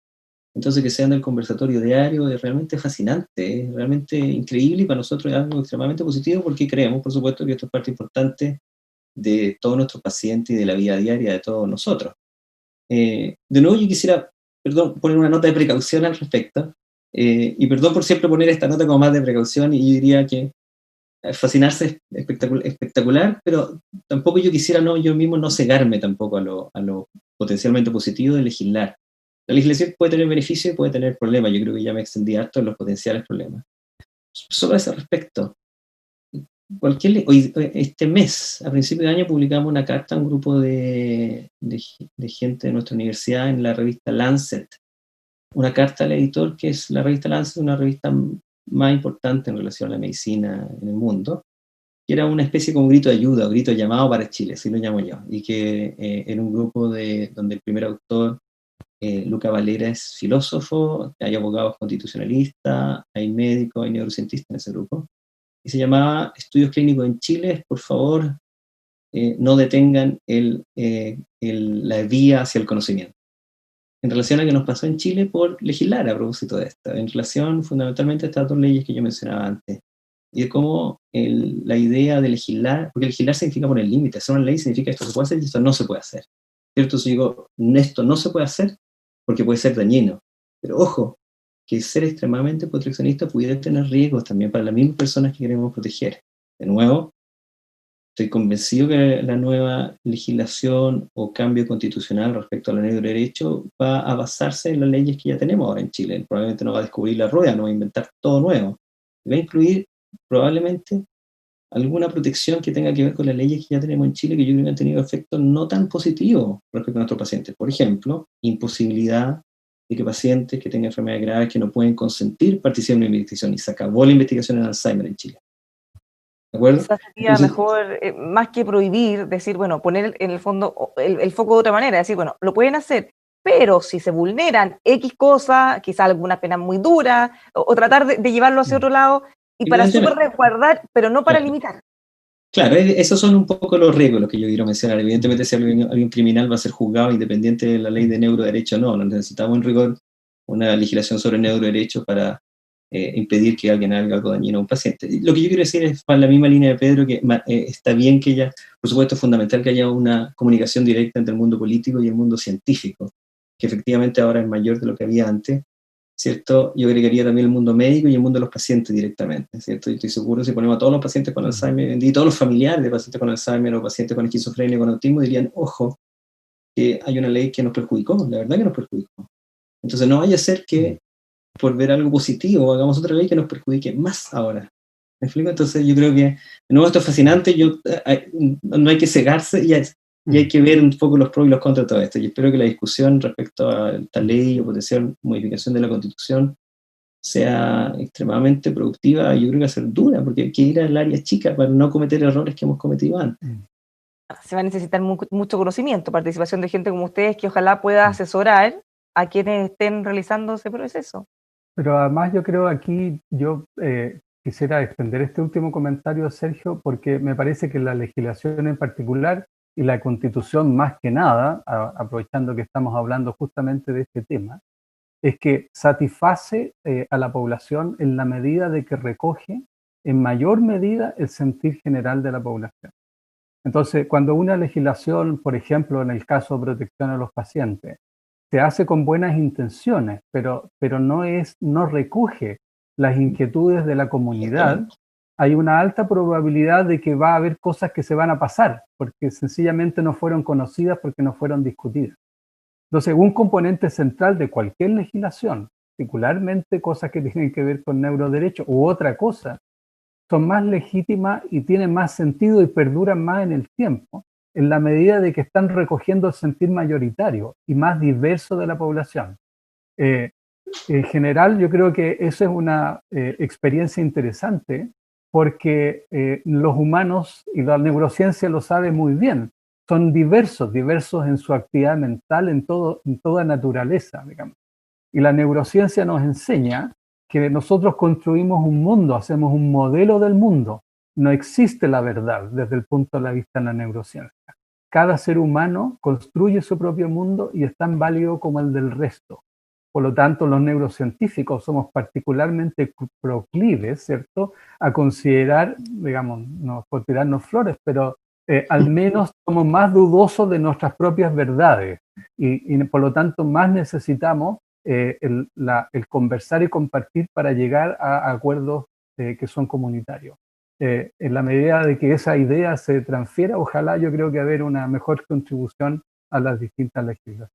Entonces que sea en el conversatorio diario es realmente fascinante, es realmente increíble y para nosotros es algo extremadamente positivo porque creemos, por supuesto, que esto es parte importante de todos nuestros pacientes y de la vida diaria de todos nosotros. De nuevo yo quisiera, perdón, poner una nota de precaución al respecto, y perdón por siempre poner esta nota como más de precaución, y yo diría que fascinarse es espectacular, pero tampoco yo quisiera yo mismo no cegarme tampoco a lo potencialmente positivo de legislar. La legislación puede tener beneficios y puede tener problemas. Yo creo que ya me extendí harto en los potenciales problemas. Solo a ese respecto. Este mes, a principio de año, publicamos una carta a un grupo de gente de nuestra universidad en la revista Lancet. Una carta al editor, que es la revista Lancet, una revista más importante en relación a la medicina en el mundo, que era una especie como grito de ayuda, o grito de llamado para Chile, así lo llamo yo, y que era un grupo donde el primer autor, Luca Valera, es filósofo, hay abogados constitucionalistas, hay médicos, hay neurocientistas en ese grupo, y se llamaba Estudios Clínicos en Chile, por favor, no detengan la vía hacia el conocimiento. En relación a lo que nos pasó en Chile por legislar a propósito de esto, en relación fundamentalmente a estas dos leyes que yo mencionaba antes, y de cómo la idea de legislar, porque legislar significa poner límites, hacer una ley significa esto se puede hacer y esto no se puede hacer. ¿Cierto? Entonces digo, esto no se puede hacer porque puede ser dañino, pero ojo, que ser extremadamente proteccionista pudiera tener riesgos también para las mismas personas que queremos proteger. De nuevo, estoy convencido que la nueva legislación o cambio constitucional respecto a la ley de derecho va a basarse en las leyes que ya tenemos ahora en Chile. Probablemente no va a descubrir la rueda, no va a inventar todo nuevo. Va a incluir probablemente alguna protección que tenga que ver con las leyes que ya tenemos en Chile, que yo creo que han tenido efectos no tan positivos respecto a nuestros pacientes. Por ejemplo, imposibilidad de que pacientes que tengan enfermedades graves que no pueden consentir participen en la investigación, y se acabó la investigación en Alzheimer en Chile. ¿De acuerdo? Quizás sería mejor, más que prohibir, decir, bueno, poner en el fondo el foco de otra manera, decir, bueno, lo pueden hacer, pero si se vulneran X cosas, quizás alguna pena muy dura, o tratar de llevarlo hacia otro lado, y para súper resguardar, pero no para limitar. Claro, esos son un poco los riesgos los que yo quiero mencionar. Evidentemente, si alguien criminal va a ser juzgado independiente de la ley de neuroderecho, no necesitamos en rigor una legislación sobre neuroderecho para impedir que alguien haga algo dañino a un paciente. Lo que yo quiero decir es, para la misma línea de Pedro, que está bien que haya, por supuesto es fundamental que haya una comunicación directa entre el mundo político y el mundo científico, que efectivamente ahora es mayor de lo que había antes, ¿cierto? Yo agregaría también el mundo médico y el mundo de los pacientes directamente, ¿cierto? Y estoy seguro, si ponemos a todos los pacientes con Alzheimer, y todos los familiares de pacientes con Alzheimer o pacientes con esquizofrenia o con autismo, dirían, ojo, que hay una ley que nos perjudicó, la verdad que nos perjudicó. Entonces no vaya a ser que por ver algo positivo hagamos otra ley que nos perjudique más ahora. ¿Me explico? Entonces yo creo que, de nuevo, esto es fascinante, no hay que cegarse y hay que ver un poco los pros y los contras de todo esto. Y espero que la discusión respecto a esta ley o potencial modificación de la Constitución sea extremadamente productiva, y yo creo que va a ser dura, porque hay que ir al área chica para no cometer errores que hemos cometido antes. Se va a necesitar mucho conocimiento, participación de gente como ustedes, que ojalá pueda asesorar a quienes estén realizando ese proceso. Pero además yo creo aquí, yo quisiera extender este último comentario, Sergio, porque me parece que la legislación en particular y la Constitución más que nada, aprovechando que estamos hablando justamente de este tema, es que satisface a la población en la medida de que recoge en mayor medida el sentir general de la población. Entonces, cuando una legislación, por ejemplo, en el caso de protección a los pacientes, se hace con buenas intenciones, pero no recoge las inquietudes de la comunidad, hay una alta probabilidad de que va a haber cosas que se van a pasar, porque sencillamente no fueron conocidas, porque no fueron discutidas. Entonces, un componente central de cualquier legislación, particularmente cosas que tienen que ver con neuroderecho u otra cosa, son más legítimas y tienen más sentido y perduran más en el tiempo, en la medida de que están recogiendo el sentir mayoritario y más diverso de la población. En general, yo creo que eso es una experiencia interesante, porque los humanos, y la neurociencia lo sabe muy bien, son diversos en su actividad mental, en toda naturaleza, digamos. Y la neurociencia nos enseña que nosotros construimos un mundo, hacemos un modelo del mundo. No existe la verdad desde el punto de vista de la neurociencia. Cada ser humano construye su propio mundo y es tan válido como el del resto. Por lo tanto, los neurocientíficos somos particularmente proclives, ¿cierto?, a considerar, digamos, no por tirarnos flores, pero al menos somos más dudosos de nuestras propias verdades y por lo tanto más necesitamos el conversar y compartir para llegar a acuerdos que son comunitarios. En la medida de que esa idea se transfiera, ojalá yo creo que haber una mejor contribución a las distintas legislaciones.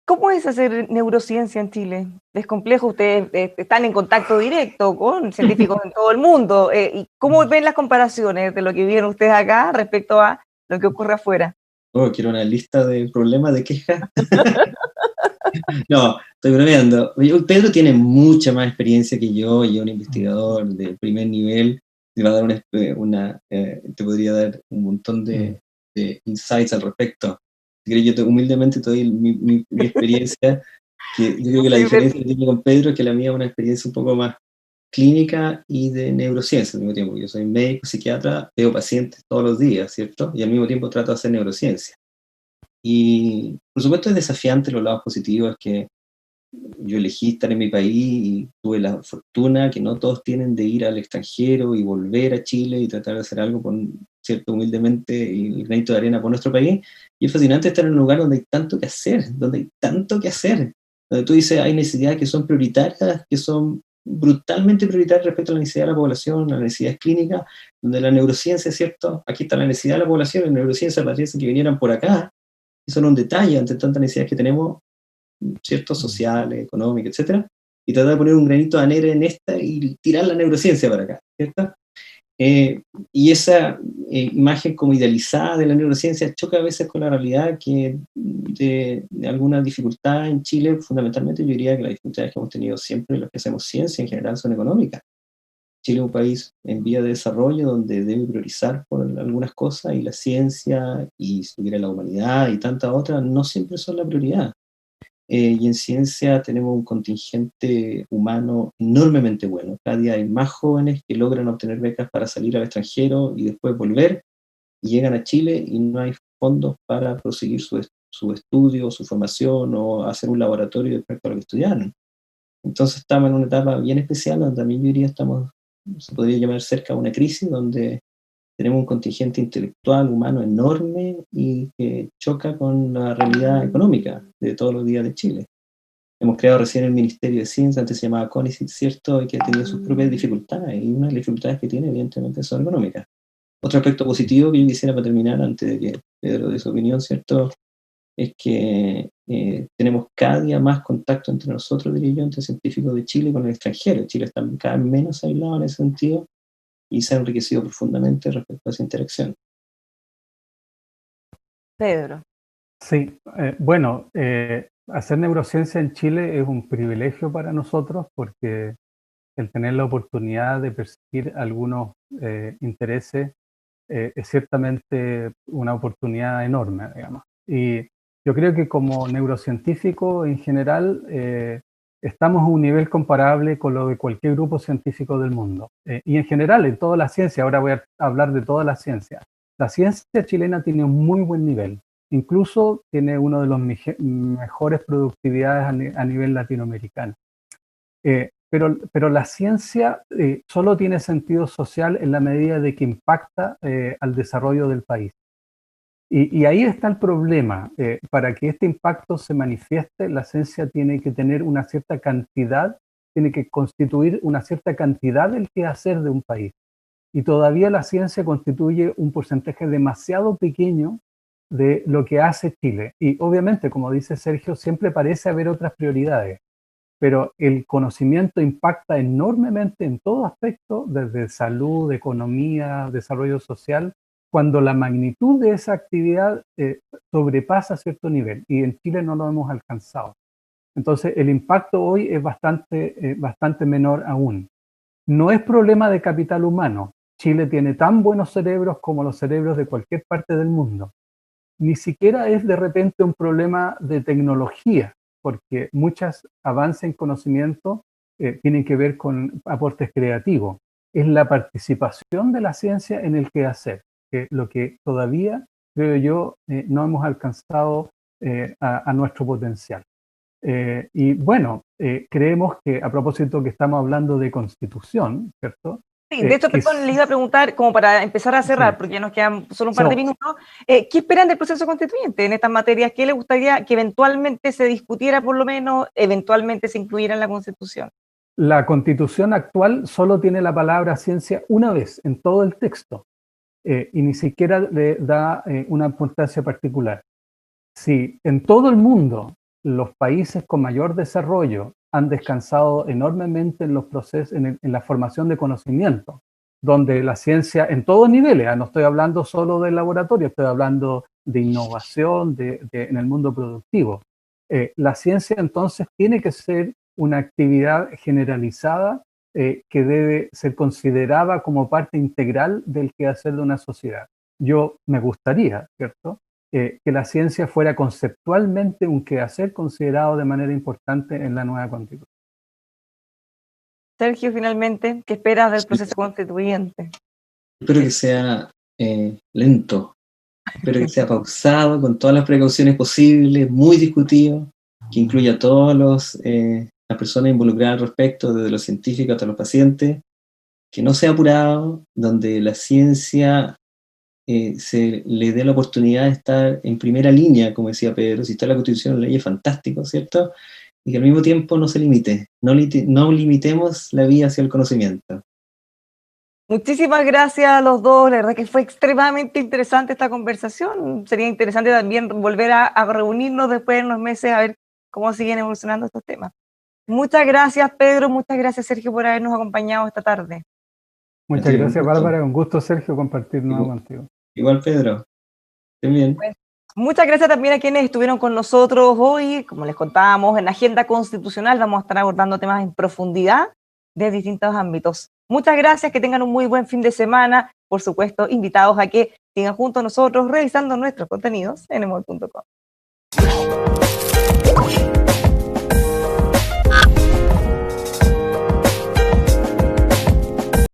¿Cómo es hacer neurociencia en Chile? ¿Es complejo? Ustedes están en contacto directo con científicos en todo el mundo. ¿Y cómo ven las comparaciones de lo que viven ustedes acá respecto a lo que ocurre afuera? Oh, quiero una lista de problemas, de quejas. No, estoy bromeando. Pedro tiene mucha más experiencia que yo, y es un investigador de primer nivel. Te va a dar te podría dar un montón de insights al respecto. Yo humildemente te doy mi experiencia, que yo creo que la diferencia que tiene con Pedro es que la mía es una experiencia un poco más clínica y de neurociencia al mismo tiempo. Yo soy médico, psiquiatra, veo pacientes todos los días, ¿cierto? Y al mismo tiempo trato de hacer neurociencia. Y por supuesto es desafiante. Los lados positivos es que yo elegí estar en mi país y tuve la fortuna que no todos tienen de ir al extranjero y volver a Chile y tratar de hacer algo cierto, humildemente, y el granito de arena por nuestro país. Y es fascinante estar en un lugar donde hay tanto que hacer, donde tú dices hay necesidades que son prioritarias, que son brutalmente prioritarias respecto a la necesidad de la población, a las necesidades clínicas, donde la neurociencia, ¿cierto? Aquí está la necesidad de la población, la neurociencia parece que vinieran por acá, y son un detalle ante tantas necesidades que tenemos, ¿cierto? Sociales, económicas, etcétera, y tratar de poner un granito de arena en esta y tirar la neurociencia para acá, ¿cierto? Y esa imagen como idealizada de la neurociencia choca a veces con la realidad que de alguna dificultad en Chile. Fundamentalmente yo diría que las dificultades que hemos tenido siempre los que hacemos ciencia en general son económicas. Chile es un país en vía de desarrollo donde debe priorizar por algunas cosas, y la ciencia y si tuviera la humanidad y tantas otras no siempre son la prioridad. Y en ciencia tenemos un contingente humano enormemente bueno. Cada día hay más jóvenes que logran obtener becas para salir al extranjero y después volver, y llegan a Chile y no hay fondos para proseguir su estudio, su formación, o hacer un laboratorio respecto a lo que estudiaron. Entonces estamos en una etapa bien especial donde también yo diría estamos, se podría llamar cerca de una crisis, donde tenemos un contingente intelectual humano enorme y que choca con la realidad económica de todos los días de Chile. Hemos creado recién el Ministerio de Ciencia, antes se llamaba CONICET, ¿cierto? Y que ha tenido sus propias dificultades, y una de las dificultades que tiene evidentemente son económicas. Otro aspecto positivo que yo quisiera, para terminar, antes de que Pedro dé su opinión, ¿cierto?, es que tenemos cada día más contacto entre nosotros, diría yo, entre científicos de Chile con el extranjero. Chile está cada vez menos aislado en ese sentido y se ha enriquecido profundamente respecto a esa interacción. Pedro. Sí, bueno, hacer neurociencia en Chile es un privilegio para nosotros, porque el tener la oportunidad de perseguir algunos intereses es ciertamente una oportunidad enorme, digamos. Y yo creo que como neurocientífico en general estamos a un nivel comparable con lo de cualquier grupo científico del mundo. Y en general en toda la ciencia, ahora voy a hablar de toda la ciencia. La ciencia chilena tiene un muy buen nivel. Incluso tiene uno de los mejores productividades a nivel latinoamericano. Pero la ciencia solo tiene sentido social en la medida de que impacta al desarrollo del país. Y ahí está el problema. Para que este impacto se manifieste, la ciencia tiene que tener una cierta cantidad, tiene que constituir una cierta cantidad del quehacer de un país. Y todavía la ciencia constituye un porcentaje demasiado pequeño de lo que hace Chile. Y obviamente, como dice Sergio, siempre parece haber otras prioridades, pero el conocimiento impacta enormemente en todo aspecto, desde salud, economía, desarrollo social, cuando la magnitud de esa actividad sobrepasa cierto nivel, y en Chile no lo hemos alcanzado. Entonces, el impacto hoy es bastante menor aún. No es problema de capital humano. Chile tiene tan buenos cerebros como los cerebros de cualquier parte del mundo. Ni siquiera es de repente un problema de tecnología, porque muchos avances en conocimiento tienen que ver con aportes creativos. Es la participación de la ciencia en el quehacer, que lo que todavía, creo yo, no hemos alcanzado a nuestro potencial. Y bueno, creemos que, a propósito que estamos hablando de constitución, ¿cierto? Sí, de hecho, perdón, les iba a preguntar, como para empezar a cerrar, sí, porque ya nos quedan solo un par de minutos, ¿qué esperan del proceso constituyente en estas materias? ¿Qué les gustaría que eventualmente se discutiera, por lo menos, eventualmente se incluyera en la Constitución? La Constitución actual solo tiene la palabra ciencia una vez en todo el texto y ni siquiera le da una importancia particular. Si en todo el mundo los países con mayor desarrollo han descansado enormemente en los procesos, en la formación de conocimiento, donde la ciencia en todos niveles, no estoy hablando solo del laboratorio, estoy hablando de innovación en el mundo productivo. La ciencia entonces tiene que ser una actividad generalizada que debe ser considerada como parte integral del quehacer de una sociedad. Yo me gustaría, ¿cierto?, que la ciencia fuera conceptualmente un quehacer considerado de manera importante en la nueva Constitución. Sergio, finalmente, ¿qué esperas del proceso constituyente? Espero que sea lento, espero que sea pausado, con todas las precauciones posibles, muy discutido, que incluya a todas las personas involucradas al respecto, desde los científicos hasta los pacientes, que no sea apurado, donde la ciencia se le dé la oportunidad de estar en primera línea, como decía Pedro. Si está en la Constitución, la ley es fantástico, ¿cierto? Y que al mismo tiempo no se limite, no limitemos la vía hacia el conocimiento. Muchísimas gracias a los dos, la verdad que fue extremadamente interesante esta conversación. Sería interesante también volver a reunirnos después en unos meses a ver cómo siguen evolucionando estos temas. Muchas gracias, Pedro, muchas gracias, Sergio, por habernos acompañado esta tarde. Muchas gracias, Bárbara. Un gusto, Sergio, compartir nuevo contigo. Igual, Pedro. Estén bien. Bueno, muchas gracias también a quienes estuvieron con nosotros hoy. Como les contábamos, en la Agenda Constitucional vamos a estar abordando temas en profundidad de distintos ámbitos. Muchas gracias, que tengan un muy buen fin de semana. Por supuesto, invitados a que sigan junto a nosotros revisando nuestros contenidos en emol.com.